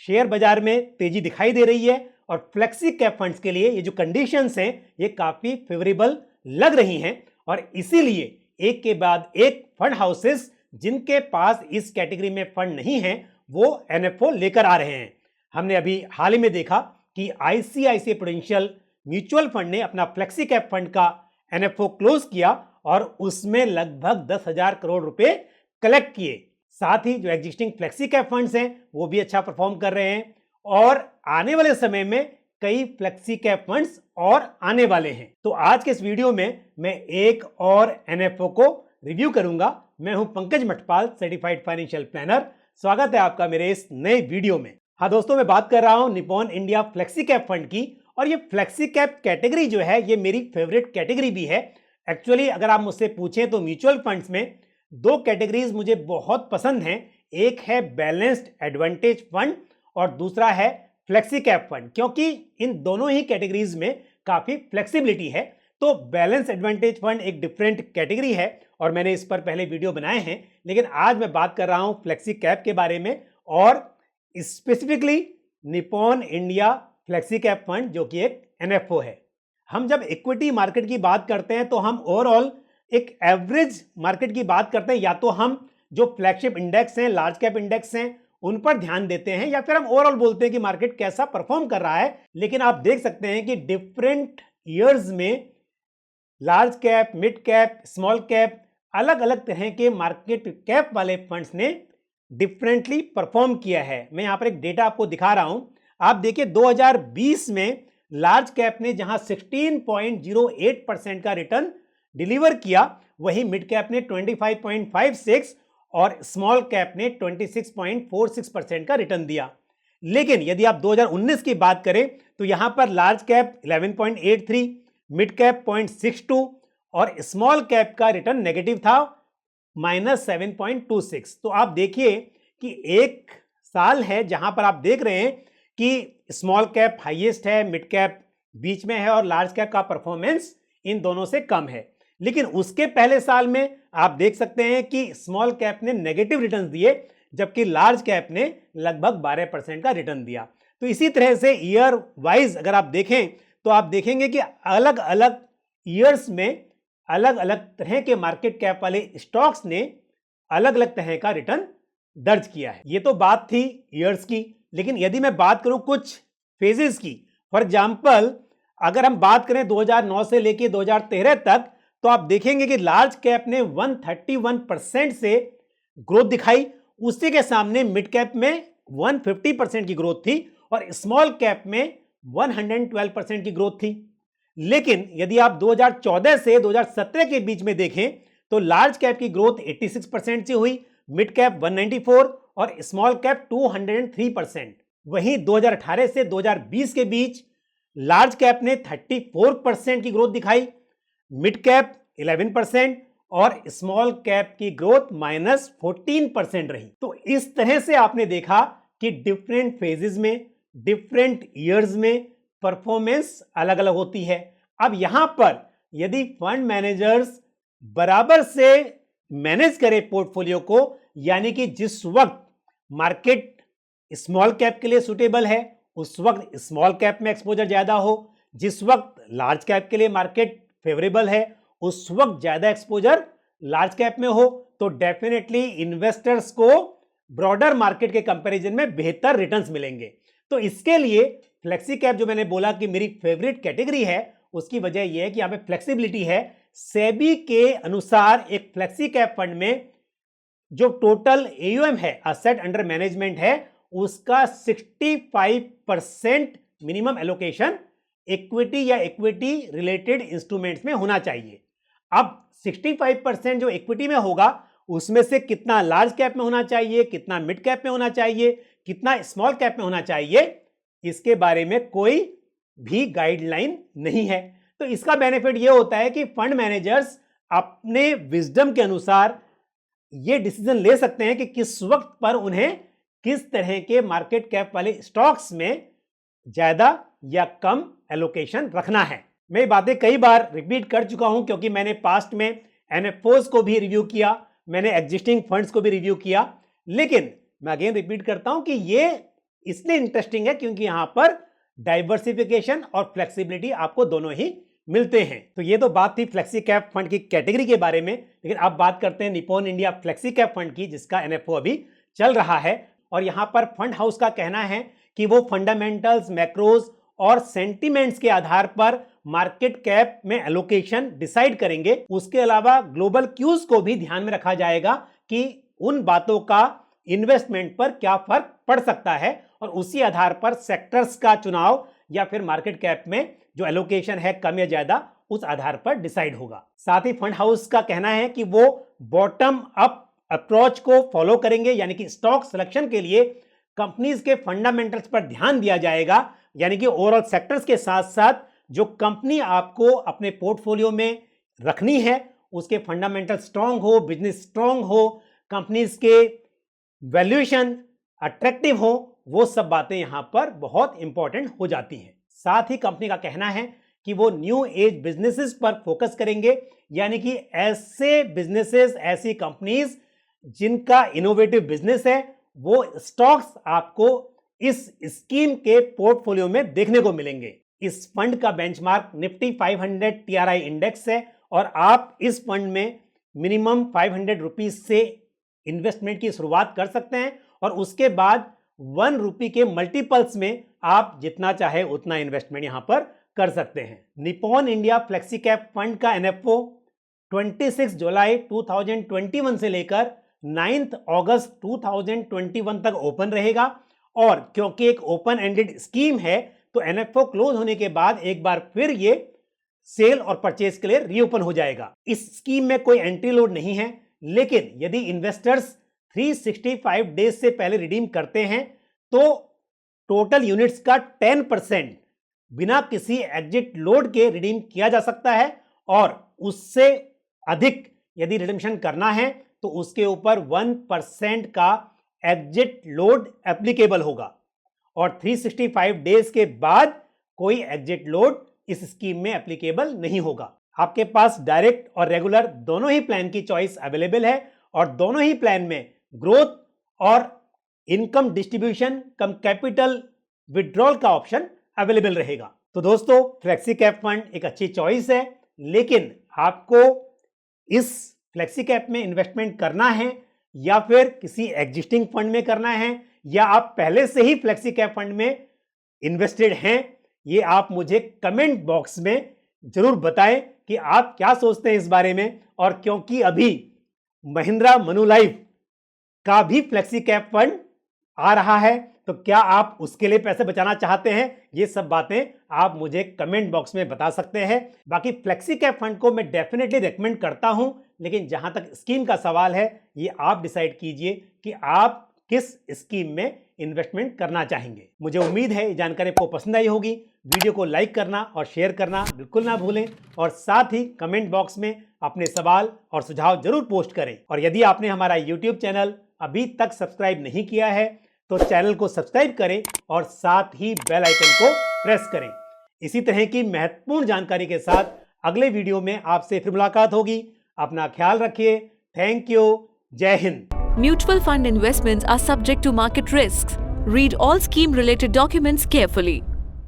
Share बाजार में तेजी दिखाई दे रही है और फ्लेक्सी कैप फंड्स के लिए ये जो कंडीशंस हैं ये काफी फेवरेबल लग रही हैं और इसीलिए एक के बाद एक फंड हाउसेस जिनके पास इस कैटेगरी में फंड नहीं है वो एनएफओ लेकर आ रहे हैं। हमने अभी हाल ही में देखा कि आईसीआईसीआई प्रूडेंशियल म्यूचुअल फंड ने अपना फ्लेक्सी कैप फंड का एनएफओ क्लोज किया और उसमें लगभग 10,000 करोड़ रुपए कलेक्ट किए। साथ ही जो एग्जिस्टिंग फ्लेक्सी कैप फंड्स हैं वो भी अच्छा परफॉर्म कर रहे हैं और आने वाले समय में कई फ्लेक्सी कैप फंड्स और आने वाले हैं। तो आज के इस वीडियो में मैं एक और एनएफओ को रिव्यू करूंगा। मैं हूं Pankaj Mathpal, certified financial planner. स्वागत है आपका मेरे इस नए वीडियो में। हाँ दोस्तों, मैं बात कर रहा हूं Nippon India flexi cap fund की और ये फ्लेक्सी कैप कैटेगरी जो है ये मेरी फेवरेट कैटेगरी भी है। एक्चुअली अगर आप मुझसे पूछें तो म्यूचुअल फंड्स में दो कैटेगरीज मुझे बहुत पसंद हैं। एक है बैलेंस्ड एडवांटेज फंड और दूसरा है फ्लेक्सी कैप फंड, क्योंकि इन दोनों ही कैटेगरीज में काफी फ्लेक्सिबिलिटी है। तो बैलेंस एडवांटेज फंड एक डिफरेंट कैटेगरी है और मैंने इस पर पहले वीडियो बनाए हैं, लेकिन आज मैं बात कर रहा हूं फ्लेक्सी कैप के बारे में और specifically Nippon India flexi cap fund जो कि एक एनएफओ है। हम जब इक्विटी मार्केट की बात करते हैं तो हम ओवरऑल एक एवरेज मार्केट की बात करते हैं, या तो हम जो फ्लैगशिप इंडेक्स हैं, लार्ज कैप इंडेक्स हैं, उन पर ध्यान देते हैं, या फिर हम ओवरऑल बोलते हैं कि मार्केट कैसा परफॉर्म कर रहा है। लेकिन आप देख सकते हैं कि डिफरेंट ईयर्स में large cap, mid cap, small cap, अलग अलग तरह के मार्केट कैप वाले फंड्स ने डिफरेंटली परफॉर्म किया है। मैं यहां पर एक डेटा आपको दिखा रहा हूं। आप देखिए 2020 में लार्ज कैप ने जहां 16.08% का रिटर्न डिलीवर किया, वहीं मिड कैप ने 25.56 और स्मॉल कैप ने 26.46% का रिटर्न दिया। लेकिन यदि आप 2019 की बात करें तो यहां पर लार्ज कैप 11.83, मिड कैप 0.62 और स्मॉल कैप का रिटर्न नेगेटिव था -7.26। तो आप देखिए कि एक साल है जहां पर आप देख रहे हैं कि स्मॉल कैप हाईएस्ट है, मिड कैप बीच में है और लार्ज कैप का परफॉर्मेंस इन दोनों से कम है। लेकिन उसके पहले साल में आप देख सकते हैं कि स्मॉल कैप ने नेगेटिव रिटर्न दिए जबकि लार्ज कैप ने लगभग 12% का रिटर्न दिया। तो इसी तरह से ईयर वाइज अगर आप देखें तो आप देखेंगे कि अलग अलग ईयर्स में अलग अलग तरह के मार्केट कैप वाले स्टॉक्स ने अलग अलग तरह का रिटर्न दर्ज किया है। ये तो बात थी ईयर्स की, लेकिन यदि मैं बात करूं कुछ फेजेस की, फॉर एग्जांपल अगर हम बात करें 2009 से लेकर 2013 तक, तो आप देखेंगे कि लार्ज कैप ने 131% से ग्रोथ दिखाई। उसी के सामने मिड कैप में 150% की ग्रोथ थी और स्मॉल कैप में 112% की ग्रोथ थी। लेकिन यदि आप 2014 से 2017 के बीच में देखें तो लार्ज कैप की ग्रोथ 86% से हुई, मिड कैप 194 और स्मॉल कैप 203%। वहीं 2018 से 2020 के बीच लार्ज कैप ने 34% की ग्रोथ दिखाई, मिड कैप 11% और स्मॉल कैप की ग्रोथ -14% रही। तो इस तरह से आपने देखा कि डिफरेंट फेजेस में, डिफरेंट ईयर्स में परफॉर्मेंस अलग अलग होती है। अब यहां पर यदि फंड मैनेजर्स बराबर से मैनेज करें पोर्टफोलियो को, यानी कि जिस वक्त मार्केट स्मॉल कैप के लिए सुटेबल है उस वक्त स्मॉल कैप में एक्सपोजर ज्यादा हो, जिस वक्त लार्ज कैप के लिए मार्केट फेवरेबल है उस वक्त ज्यादा एक्सपोजर लार्ज कैप में हो, तो डेफिनेटली इन्वेस्टर्स को ब्रॉडर मार्केट के कंपैरिजन में बेहतर रिटर्न्स मिलेंगे। तो इसके लिए फ्लेक्सी कैप जो मैंने बोला कि मेरी फेवरेट कैटेगरी है, उसकी वजह यह है कि यहां पे फ्लेक्सिबिलिटी है। सेबी के अनुसार एक फ्लेक्सी कैप फंड में जो टोटल एयूएम है, असेट अंडर मैनेजमेंट है, उसका 65% मिनिमम एलोकेशन इक्विटी या इक्विटी रिलेटेड इंस्ट्रूमेंट्स में होना चाहिए। अब 65% जो इक्विटी में होगा उसमें से कितना लार्ज कैप में होना चाहिए, कितना मिड कैप में होना चाहिए, कितना स्मॉल कैप में होना चाहिए, इसके बारे में कोई भी गाइडलाइन नहीं है। तो इसका बेनिफिट यह होता है कि फंड मैनेजर्स अपने विजडम के अनुसार यह डिसीजन ले सकते हैं कि किस वक्त पर उन्हें किस तरह के मार्केट कैप वाले स्टॉक्स में ज्यादा या कम एलोकेशन रखना है। मैं ये बातें कई बार रिपीट कर चुका हूं क्योंकि मैंने पास्ट में एनएफओज को भी रिव्यू किया, मैंने एग्जिस्टिंग फंड्स को भी रिव्यू किया, लेकिन मैं अगेन रिपीट करता हूं कि ये इसलिए इंटरेस्टिंग है क्योंकि यहां पर डाइवर्सिफिकेशन और फ्लेक्सिबिलिटी आपको दोनों ही मिलते हैं। तो ये तो बात थी फ्लेक्सी कैप फंड की कैटेगरी के बारे में, लेकिन अब बात करते हैं Nippon India flexi cap fund की, जिसका एनएफओ अभी चल रहा है। और यहां पर फंड हाउस का कहना है कि वो फंडामेंटल्स, मैक्रोज और सेंटिमेंट्स के आधार पर मार्केट कैप में एलोकेशन डिसाइड करेंगे। उसके अलावा ग्लोबल क्यूज को भी ध्यान में रखा जाएगा कि उन बातों का इन्वेस्टमेंट पर क्या फर्क पड़ सकता है, और उसी आधार पर सेक्टर्स का चुनाव या फिर मार्केट कैप में जो एलोकेशन है कम या ज्यादा उस आधार पर डिसाइड होगा। साथ ही फंड हाउस का कहना है कि वो बॉटम अप अप्रोच को फॉलो करेंगे, यानी कि स्टॉक सिलेक्शन के लिए कंपनीज के फंडामेंटल्स पर ध्यान दिया जाएगा, यानी कि ओवरऑल सेक्टर्स के साथ साथ जो कंपनी आपको अपने पोर्टफोलियो में रखनी है उसके फंडामेंटल स्ट्रांग हो, बिजनेस स्ट्रांग हो, कंपनीज के वैल्यूएशन अट्रैक्टिव हो, वो सब बातें यहां पर बहुत इंपॉर्टेंट हो जाती हैं। साथ ही कंपनी का कहना है कि वो न्यू एज बिजनेसेस पर फोकस करेंगे, यानी कि ऐसे बिजनेसेस, ऐसी कंपनीज जिनका इनोवेटिव बिजनेस है, वो स्टॉक्स आपको इस स्कीम के पोर्टफोलियो में देखने को मिलेंगे। इस फंड का बेंचमार्क निफ्टी 500 टीआरआई इंडेक्स है और आप इस फंड में मिनिमम 500 रुपीज से इन्वेस्टमेंट की शुरुआत कर सकते हैं और उसके बाद 1 रुपये के मल्टीपल्स में आप जितना चाहे उतना इन्वेस्टमेंट यहां पर कर सकते हैं। Nippon India flexi cap fund का एनएफओ 26 जुलाई 2021 से लेकर 9 अगस्त 2021 तक ओपन रहेगा, और क्योंकि एक ओपन एंडेड स्कीम है तो एनएफओ क्लोज होने के बाद एक बार फिर ये सेल और परचेज के लिए रीओपन हो जाएगा। इस स्कीम में कोई एंट्री लोड नहीं है, लेकिन यदि इन्वेस्टर्स 365 डेज से पहले रिडीम करते हैं तो टोटल यूनिट्स का 10% बिना किसी एग्जिट लोड के रिडीम किया जा सकता है, और उससे अधिक यदि रिडीम्शन करना है तो उसके ऊपर 1% का एग्जिट लोड एप्लीकेबल होगा, और 365 डेज के बाद कोई एग्जिट लोड इस स्कीम में एप्लीकेबल नहीं होगा। आपके पास डायरेक्ट और रेगुलर दोनों ही प्लान की चॉइस अवेलेबल है, और दोनों ही प्लान में ग्रोथ और इनकम डिस्ट्रीब्यूशन कम कैपिटल विड्रॉल का ऑप्शन अवेलेबल रहेगा। तो दोस्तों, फ्लेक्सी कैप फंड एक अच्छी चॉइस है, लेकिन आपको इस फ्लेक्सी कैप में इन्वेस्टमेंट करना है या फिर किसी एग्जिस्टिंग फंड में करना है, या आप पहले से ही फ्लेक्सी कैप फंड में इन्वेस्टेड हैं, ये आप मुझे कमेंट बॉक्स में जरूर बताएं कि आप क्या सोचते हैं इस बारे में। और क्योंकि अभी महिंद्रा मनुलाइफ का भी फ्लेक्सी कैप फंड आ रहा है, तो क्या आप उसके लिए पैसे बचाना चाहते हैं, ये सब बातें आप मुझे कमेंट बॉक्स में बता सकते हैं। बाकी फ्लेक्सी कैप फंड को मैं डेफिनेटली रेकमेंड करता हूं, लेकिन जहां तक स्कीम का सवाल है ये आप डिसाइड कीजिए कि आप किस स्कीम में इन्वेस्टमेंट करना चाहेंगे। मुझे उम्मीद है ये जानकारी आपको पसंद आई होगी। वीडियो को लाइक करना और शेयर करना बिल्कुल ना भूलें, और साथ ही कमेंट बॉक्स में अपने सवाल और सुझाव जरूर पोस्ट करें। और यदि आपने हमारा यूट्यूब चैनल अभी तक सब्सक्राइब नहीं किया है तो चैनल को सब्सक्राइब करें और साथ ही बेल आइकन को प्रेस करें। इसी तरह की महत्वपूर्ण जानकारी के साथ अगले वीडियो में आपसे फिर मुलाकात होगी। अपना ख्याल रखिए। Thank you. जय Hind. Mutual fund investments are subject to market risks. Read all scheme related documents carefully.